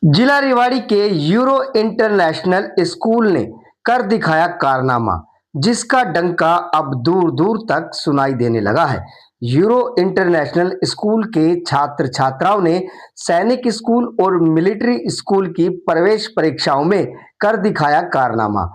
जिला रेवाड़ी के euro international school ने कर दिखाया कारनामा, जिसका डंका अब दूर दूर तक सुनाई देने लगा है। यूरो इंटरनेशनल स्कूल के छात्र छात्राओं ने सैनिक स्कूल और मिलिट्री स्कूल की प्रवेश परीक्षाओं में कर दिखाया कारनामा।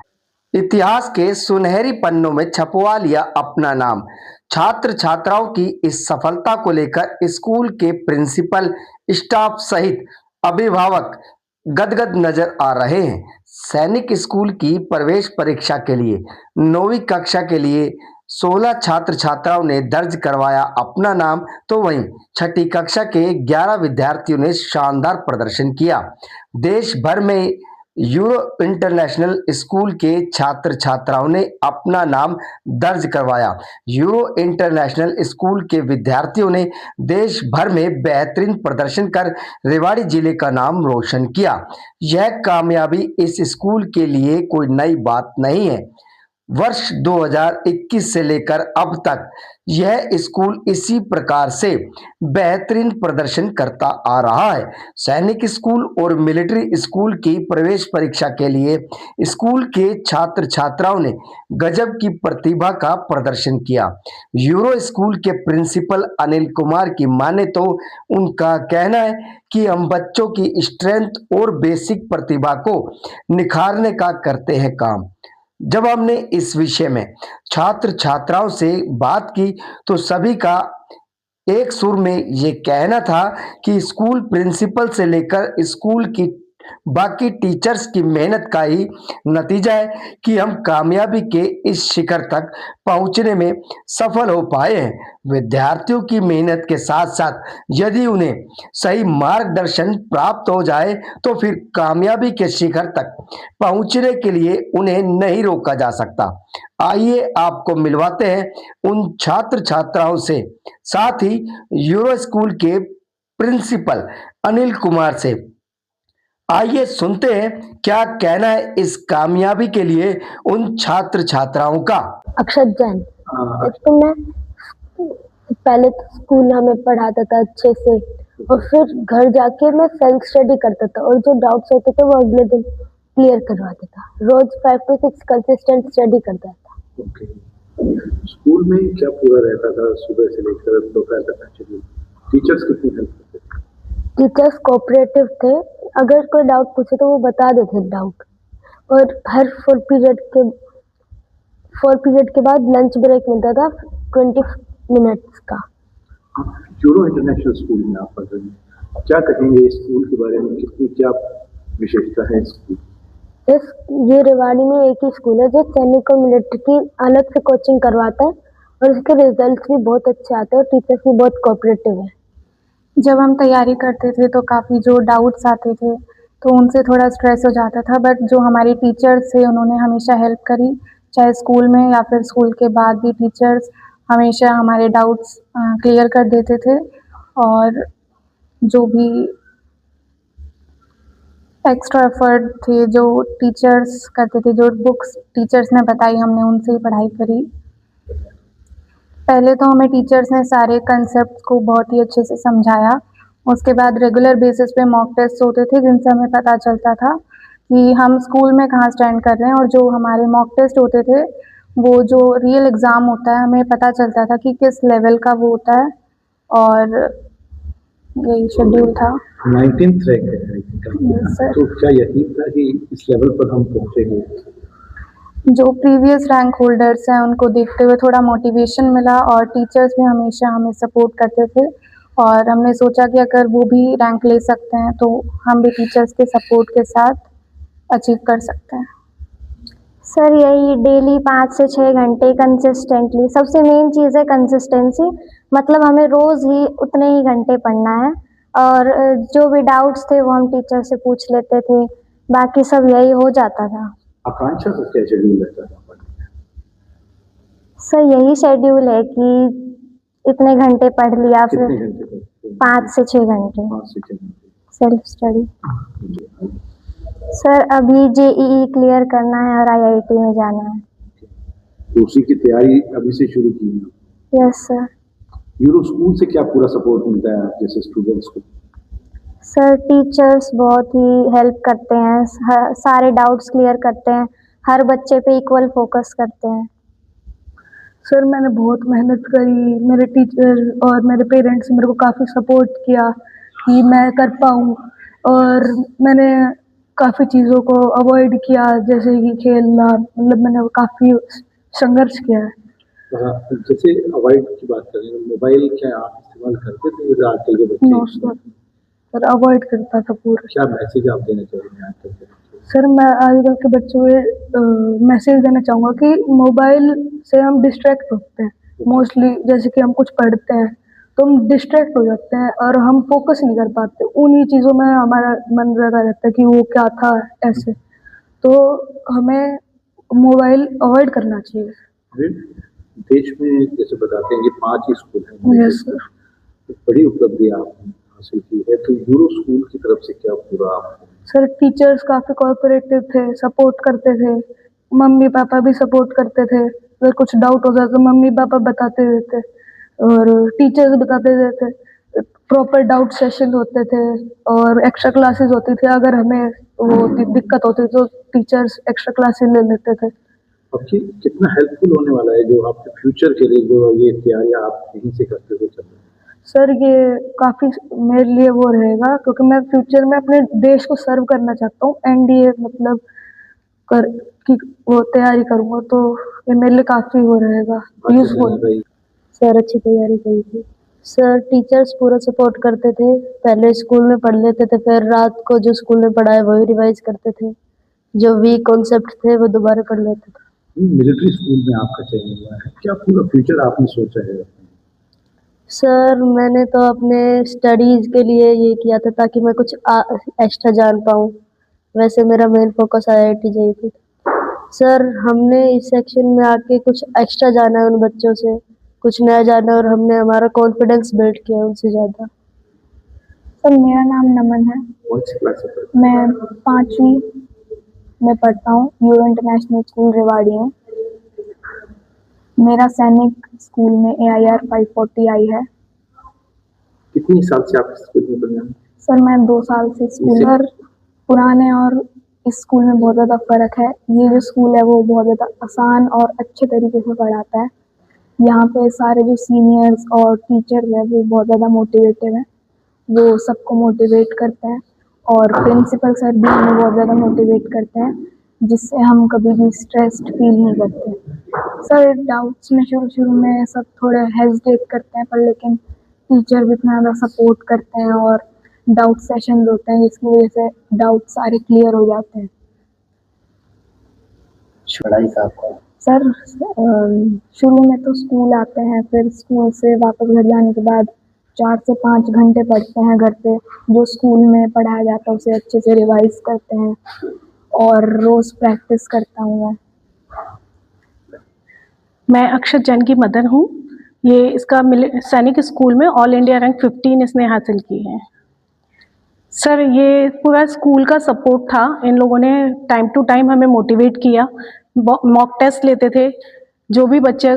इतिहास के सुनहरी पन्नों में छपवा लिया अपना नाम। छात्र छात्राओं की इस सफलता को लेकर स्कूल के प्रिंसिपल, स्टाफ सहित अभिभावक गदगद नजर आ रहे हैं। सैनिक स्कूल की प्रवेश परीक्षा के लिए 9वीं कक्षा के लिए 16 छात्र छात्राओं ने दर्ज करवाया अपना नाम, तो वहीं छठी कक्षा के 11 विद्यार्थियों ने शानदार प्रदर्शन किया। देश भर में यूरो इंटरनेशनल स्कूल के छात्र छात्राओं ने अपना नाम दर्ज करवाया। यूरो इंटरनेशनल स्कूल के विद्यार्थियों ने देश भर में बेहतरीन प्रदर्शन कर रेवाड़ी जिले का नाम रोशन किया। यह कामयाबी इस स्कूल के लिए कोई नई बात नहीं है। वर्ष 2021 से लेकर अब तक यह स्कूल इसी प्रकार से बेहतरीन प्रदर्शन करता आ रहा है। सैनिक स्कूल और मिलिट्री स्कूल की प्रवेश परीक्षा के लिए स्कूल के छात्र छात्राओं ने गजब की प्रतिभा का प्रदर्शन किया। यूरो स्कूल के प्रिंसिपल अनिल कुमार की माने तो उनका कहना है कि हम बच्चों की स्ट्रेंथ और बेसिक प्रतिभा को निखारने का करते हैं काम। जब हमने इस विषय में छात्र छात्राओं से बात की तो सभी का एक सुर में ये कहना था कि स्कूल प्रिंसिपल से लेकर स्कूल की बाकी टीचर्स की मेहनत का ही नतीजा है कि हम कामयाबी के इस शिखर तक पहुंचने में सफल हो पाए हैं। विद्यार्थियों की मेहनत के साथ साथ यदि उन्हें सही मार्गदर्शन प्राप्त हो जाए तो फिर कामयाबी के शिखर तक पहुंचने के लिए उन्हें नहीं रोका जा सकता। आइए आपको मिलवाते हैं उन छात्र छात्राओं से, साथ ही यूरो स्कूल के प्रिंसिपल अनिल कुमार से। आइए सुनते हैं क्या कहना है इस कामयाबी के लिए उन छात्र छात्राओं का। अक्षत जैन। तो मैं पहले तो स्कूल हमें पढ़ाता था अच्छे से और फिर घर जाके मैं सेल्फ स्टडी करता था और जो डाउट्स होते थे वो अगले दिन क्लियर करवाता था। रोज 5 to 6 कंसिस्टेंट स्टडी करता था। ओके। स्कूल में क्या पूरा रहता था सुबह से लेकर दोपहर तक शेड्यूल? टीचर्स कितनी हेल्प करते थे? टीचर्स कोऑपरेटिव थे, अगर कोई डाउट पूछे तो वो बता देते डाउट। और हर 4 पीरियड के बाद लंच ब्रेक मिलता था 20 मिनट्स का। यूरो इंटरनेशनल स्कूल में आप पढ़ रहे हैं, क्या कहेंगे इस स्कूल के बारे में? कितनी क्या विशेषता है इस स्कूल? ये रेवाड़ी में एक ही स्कूल है जो सैनिक और मिलिट्री की अलग से कोचिंग करवाता है और इसके रिजल्ट्स भी बहुत अच्छे आते हैं और टीचर्स भी बहुत कोऑपरेटिव है। जब हम तैयारी करते थे तो काफ़ी जो डाउट्स आते थे तो उनसे थोड़ा स्ट्रेस हो जाता था, बट जो हमारे टीचर्स थे उन्होंने हमेशा हेल्प करी, चाहे स्कूल में या फिर स्कूल के बाद भी टीचर्स हमेशा हमारे डाउट्स क्लियर कर देते थे। और जो भी एक्स्ट्रा एफर्ट थे जो टीचर्स करते थे, जो बुक्स टीचर्स ने बताई हमने उनसे ही पढ़ाई करी। पहले तो हमें टीचर्स ने सारे कंसेप्ट को बहुत ही अच्छे से समझाया, उसके बाद रेगुलर बेसिस पे मॉक टेस्ट होते थे जिनसे हमें पता चलता था कि हम स्कूल में कहाँ स्टैंड कर रहे हैं। और जो हमारे मॉक टेस्ट होते थे वो जो रियल एग्ज़ाम होता है हमें पता चलता था कि किस लेवल का वो होता है। और यही शेड्यूल था। 19th रैंक है, तो क्या यकीन था कि इस लेवल पर हम पहुंचेंगे? जो प्रीवियस रैंक होल्डर्स हैं उनको देखते हुए थोड़ा मोटिवेशन मिला और टीचर्स भी हमेशा हमें सपोर्ट करते थे और हमने सोचा कि अगर वो भी रैंक ले सकते हैं तो हम भी टीचर्स के सपोर्ट के साथ अचीव कर सकते हैं। सर यही डेली 5 से 6 घंटे कंसिस्टेंटली, सबसे मेन चीज़ है कंसिस्टेंसी, मतलब हमें रोज़ ही उतने ही घंटे पढ़ना है और जो भी डाउट्स थे वो हम टीचर से पूछ लेते थे, बाकी सब यही हो जाता था। आकांक्षा का क्या शेड्यूल रहता था पढ़ने का? सर यही शेड्यूल है कि इतने घंटे पढ़ लिया, फिर कितने घंटे पढ़ते? 5 से 6 घंटे 5 से 6 घंटे सेल्फ स्टडी। सर अभी जेईई क्लियर करना है और आईआईटी में जाना है। तो उसी की तैयारी अभी से शुरू की है? Yes sir. यूरो स्कूल से क्या पूरा सपोर्ट मिलता है आप जैसे स्टूडेंट्स को? सर टीचर्स बहुत ही हेल्प करते हैं, सारे डाउट्स क्लियर करते हैं, हर बच्चे पे इक्वल फोकस करते हैं। सर मैंने बहुत मेहनत करी, मेरे टीचर और मेरे पेरेंट्स मेरे को काफ़ी सपोर्ट किया कि मैं कर पाऊँ, और मैंने काफ़ी चीज़ों को अवॉइड किया जैसे कि खेलना, मतलब मैंने काफ़ी संघर्ष किया है। जैसे अवॉइड की बात करें, मोबाइल क्या आप इस्तेमाल करते थे जैसे आजकल के बच्चे? नो सर अवॉइड करता था पूरा। क्या मैसेज आप देना चाहेंगे आजकल के बच्चों को? सर मैं आजकल के बच्चों को मैसेज देना चाहूँगा कि मोबाइल से हम डिस्ट्रैक्ट होते हैं मोस्टली, जैसे कि हम कुछ पढ़ते हैं तो हम डिस्ट्रैक्ट हो जाते हैं और हम फोकस नहीं कर पाते, उन्हीं चीज़ों में हमारा मन लगा रहता है कि वो क्या था ऐसे, तो हमें मोबाइल अवॉइड करना चाहिए। फिर देश में जैसे बताते हैं कि 5 ही स्कूल हैं, यस सर। एक बड़ी उपलब्धि आपने हासिल की है, तो यूरो स्कूल की तरफ से क्या पूरा आपको? सर टीचर्स काफ़ी कोऑपरेटिव थे, सपोर्ट करते थे, मम्मी पापा भी सपोर्ट करते थे, अगर कुछ डाउट होता तो मम्मी पापा बताते थे और टीचर्स बताते थे, प्रॉपर डाउट सेशन होते थे और एक्स्ट्रा क्लासेस होती थी, अगर हमें वो दिक्कत होती तो टीचर्स एक्स्ट्रा क्लासेस ले लेते थे। आपकी कितना हेल्पफुल होने वाला है जो आपके फ्यूचर के लिए जो ये तैयारियां आप यहीं से करते हुए चल रहे हैं? सर ये काफ़ी मेरे लिए वो रहेगा क्योंकि मैं फ्यूचर में अपने देश को सर्व करना चाहता हूँ, एनडीए मतलब कर की वो तैयारी करूँगा, तो ये मेरे लिए काफ़ी वो रहेगा यूजफुल। सर अच्छी तैयारी करी थी। सर टीचर्स पूरा सपोर्ट करते थे, पहले स्कूल में पढ़ लेते थे, फिर रात को जो स्कूल में पढ़ाए वही रिवाइज करते थे, जो वीक कॉन्सेप्ट थे वो दोबारा पढ़ लेते थे। मिलिट्री स्कूल में आपका चयन हुआ है, क्या पूरा फ्यूचर आपने सोचा है? सर मैंने तो अपने स्टडीज़ के लिए ये किया था ताकि मैं कुछ एक्स्ट्रा जान पाऊँ, वैसे मेरा मेन फोकस IIT JEE पे था। सर हमने इस सेक्शन में आके कुछ एक्स्ट्रा जाना है उन बच्चों से, कुछ नया जाना है और हमने हमारा कॉन्फिडेंस बिल्ड किया है उनसे ज़्यादा। सर मेरा नाम नमन है, कौन सी क्लास से पढ़ते हैं? मैं 5वीं में पढ़ता हूँ, यूरो इंटरनेशनल स्कूल रेवाड़ी में। मेरा सैनिक स्कूल में AIR 540 आई है। कितनी साल से आप इस स्कूल में पढ़ रहे हैं? सर मैं 2 साल से स्कूल, और पुराने और इस स्कूल में बहुत ज़्यादा फ़र्क है। ये जो स्कूल है वो बहुत ज़्यादा आसान और अच्छे तरीके से पढ़ाता है। यहाँ पे सारे जो सीनियर्स और टीचर्स हैं वो बहुत ज़्यादा मोटिवेटिव हैं, वो सबको मोटिवेट करते हैं और प्रिंसिपल सर भी हमें बहुत ज़्यादा मोटिवेट करते हैं, जिससे हम कभी भी स्ट्रेस्ड फील नहीं करते। सर डाउट्स में शुरू में सब थोड़े हेजिटेट करते हैं, पर लेकिन टीचर भी इतना ज़्यादा सपोर्ट करते हैं और डाउट सेशंस होते हैं जिसकी वजह से डाउट सारे क्लियर हो जाते हैं। पढ़ाई का आपका? सर शुरू में तो स्कूल आते हैं, फिर स्कूल से वापस घर जाने के बाद 4 से 5 घंटे पढ़ते हैं घर पे, जो स्कूल में पढ़ाया जाता है उसे अच्छे से रिवाइज करते हैं और रोज़ प्रैक्टिस करता हूँ मैं। मैं अक्षत जैन की मदर हूँ। ये इसका सैनिक स्कूल में ऑल इंडिया रैंक 15 इसने हासिल की है। सर ये पूरा स्कूल का सपोर्ट था, इन लोगों ने टाइम टू टाइम हमें मोटिवेट किया, मॉक टेस्ट लेते थे, जो भी बच्चे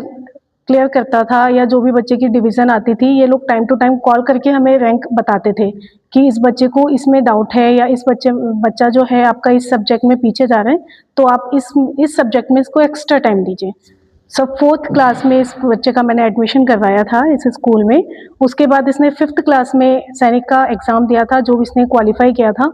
क्लियर करता था या जो भी बच्चे की डिवीज़न आती थी, ये लोग टाइम टू टाइम कॉल करके हमें रैंक बताते थे कि इस बच्चे को इसमें डाउट है या बच्चा जो है आपका इस सब्जेक्ट में पीछे जा रहा है, तो आप इस सब्जेक्ट में इसको एक्स्ट्रा टाइम दीजिए। सब 4th क्लास में इस बच्चे का मैंने एडमिशन करवाया था इस स्कूल में। उसके बाद इसने 5th क्लास में सैनिक का एग्ज़ाम दिया था, जो इसने क्वालिफाई किया था।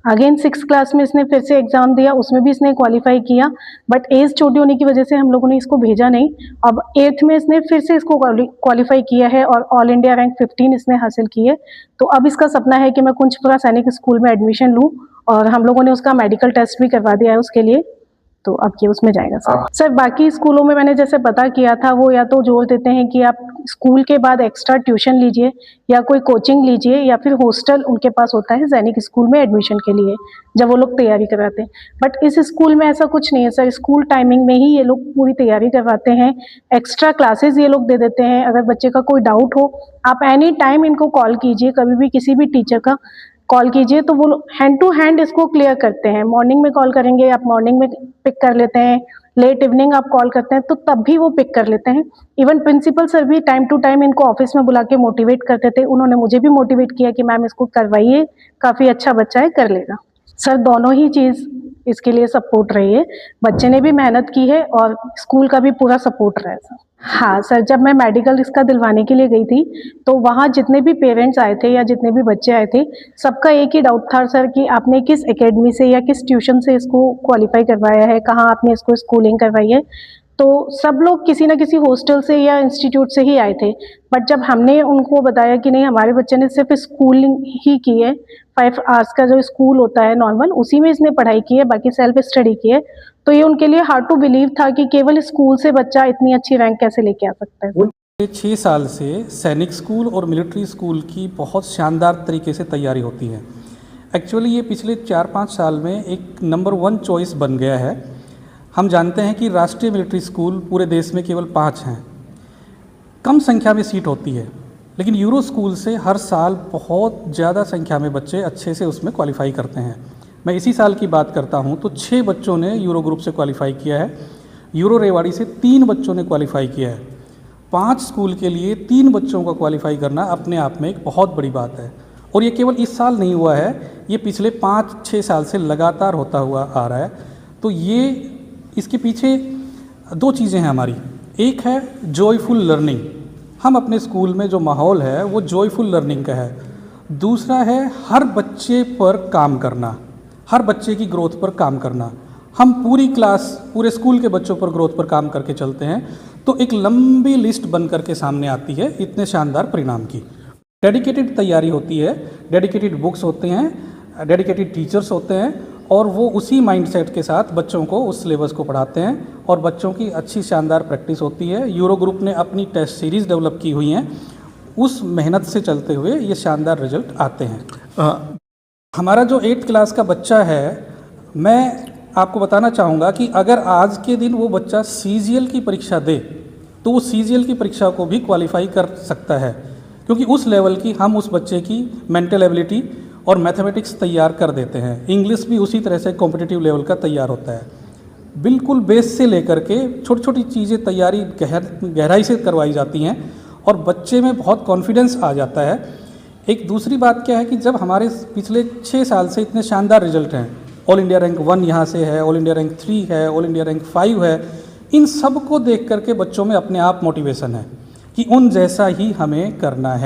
अगेन 6th क्लास में इसने फिर से एग्ज़ाम दिया, उसमें भी इसने क्वालिफाई किया, बट एज छोटी होने की वजह से हम लोगों ने इसको भेजा नहीं। अब 8th में इसने फिर से इसको क्वालिफाई किया है और ऑल इंडिया रैंक 15 इसने हासिल की है। तो अब इसका सपना है कि मैं कुंजपुरा सैनिक स्कूल में एडमिशन लूँ, और हम लोगों ने उसका मेडिकल टेस्ट भी करवा दिया है उसके लिए, तो अब ये उसमें जाएगा सर। सर बाकी स्कूलों में मैंने जैसे पता किया था, वो या तो जोर देते हैं कि आप स्कूल के बाद एक्स्ट्रा ट्यूशन लीजिए या कोई कोचिंग लीजिए या फिर हॉस्टल उनके पास होता है सैनिक स्कूल में एडमिशन के लिए, जब वो लोग तैयारी करवाते हैं। बट इस स्कूल में ऐसा कुछ नहीं है सर, स्कूल टाइमिंग में ही ये लोग पूरी तैयारी करवाते हैं। एक्स्ट्रा क्लासेस ये लोग दे देते हैं। अगर बच्चे का कोई डाउट हो, आप एनी टाइम इनको कॉल कीजिए, कभी भी किसी भी टीचर का कॉल कीजिए, तो वो हैंड टू हैंड इसको क्लियर करते हैं। मॉर्निंग में कॉल करेंगे, आप मॉर्निंग में पिक कर लेते हैं, लेट इवनिंग आप कॉल करते हैं तो तब भी वो पिक कर लेते हैं। इवन प्रिंसिपल सर भी टाइम टू टाइम इनको ऑफिस में बुला के मोटिवेट करते थे। उन्होंने मुझे भी मोटिवेट किया कि मैम इसको करवाइए, काफ़ी अच्छा बच्चा है, कर लेगा। सर दोनों ही चीज़ इसके लिए सपोर्ट रही है। बच्चे ने भी मेहनत की है और स्कूल का भी पूरा सपोर्ट रहा है सर। हाँ सर, जब मैं मेडिकल इसका दिलवाने के लिए गई थी तो वहाँ जितने भी पेरेंट्स आए थे या जितने भी बच्चे आए थे, सबका एक ही डाउट था सर कि आपने किस एकेडमी से या किस ट्यूशन से इसको क्वालिफाई करवाया है, कहाँ आपने इसको स्कूलिंग करवाई है। तो सब लोग किसी ना किसी हॉस्टल से या इंस्टीट्यूट से ही आए थे। बट जब हमने उनको बताया कि नहीं, हमारे बच्चे ने सिर्फ स्कूलिंग ही की है, 5 आवर्स का जो स्कूल होता है नॉर्मल, उसी में इसने पढ़ाई की है, बाकी सेल्फ स्टडी की है, तो ये उनके लिए हार्ड टू बिलीव था कि केवल स्कूल से बच्चा इतनी अच्छी रैंक कैसे लेके आ सकता है। पिछले 6 साल से सैनिक स्कूल और मिलिट्री स्कूल की बहुत शानदार तरीके से तैयारी होती है। एक्चुअली ये पिछले 4-5 साल में एक नंबर 1 चॉइस बन गया है। हम जानते हैं कि राष्ट्रीय मिलिट्री स्कूल पूरे देश में केवल 5 हैं, कम संख्या में सीट होती है, लेकिन यूरो स्कूल से हर साल बहुत ज़्यादा संख्या में बच्चे अच्छे से उसमें क्वालिफाई करते हैं। मैं इसी साल की बात करता हूं तो 6 बच्चों ने यूरो ग्रुप से क्वालिफाई किया है, यूरो रेवाड़ी से 3 बच्चों ने क्वालिफाई किया है। 5 स्कूल के लिए 3 बच्चों का क्वालिफाई करना अपने आप में एक बहुत बड़ी बात है। और ये केवल इस साल नहीं हुआ है, ये पिछले 5-6 साल से लगातार होता हुआ आ रहा है। तो ये इसके पीछे 2 चीज़ें हैं हमारी। एक है जॉयफुल लर्निंग, हम अपने स्कूल में जो माहौल है वो जॉयफुल लर्निंग का है। दूसरा है हर बच्चे पर काम करना, हर बच्चे की ग्रोथ पर काम करना। हम पूरी क्लास, पूरे स्कूल के बच्चों पर ग्रोथ पर काम करके चलते हैं तो एक लंबी लिस्ट बन करके सामने आती है इतने शानदार परिणाम की। डेडिकेटेड तैयारी होती है, डेडिकेटेड बुक्स होते हैं, डेडिकेटेड टीचर्स होते हैं और वो उसी माइंडसेट के साथ बच्चों को उस सिलेबस को पढ़ाते हैं और बच्चों की अच्छी शानदार प्रैक्टिस होती है। यूरो ग्रुप ने अपनी टेस्ट सीरीज़ डेवलप की हुई हैं, उस मेहनत से चलते हुए ये शानदार रिजल्ट आते हैं। हमारा जो 8th क्लास का बच्चा है, मैं आपको बताना चाहूँगा कि अगर आज के दिन वो बच्चा CGL की परीक्षा दे तो वो CGL की परीक्षा को भी क्वालिफाई कर सकता है, क्योंकि उस लेवल की हम उस बच्चे की मेंटल एबिलिटी और मैथमेटिक्स तैयार कर देते हैं। इंग्लिश भी उसी तरह से कॉम्पिटिटिव लेवल का तैयार होता है। बिल्कुल बेस से लेकर के छोटी छोटी चीज़ें तैयारी गहराई से करवाई जाती हैं और बच्चे में बहुत कॉन्फिडेंस आ जाता है। एक दूसरी बात क्या है कि जब हमारे पिछले 6 साल से इतने शानदार रिजल्ट हैं, ऑल इंडिया रैंक 1 यहाँ से है, ऑल इंडिया रैंक 3 है, ऑल इंडिया रैंक 5 है, इन सब को देख करके बच्चों में अपने आप मोटिवेशन है कि उन जैसा ही हमें करना है।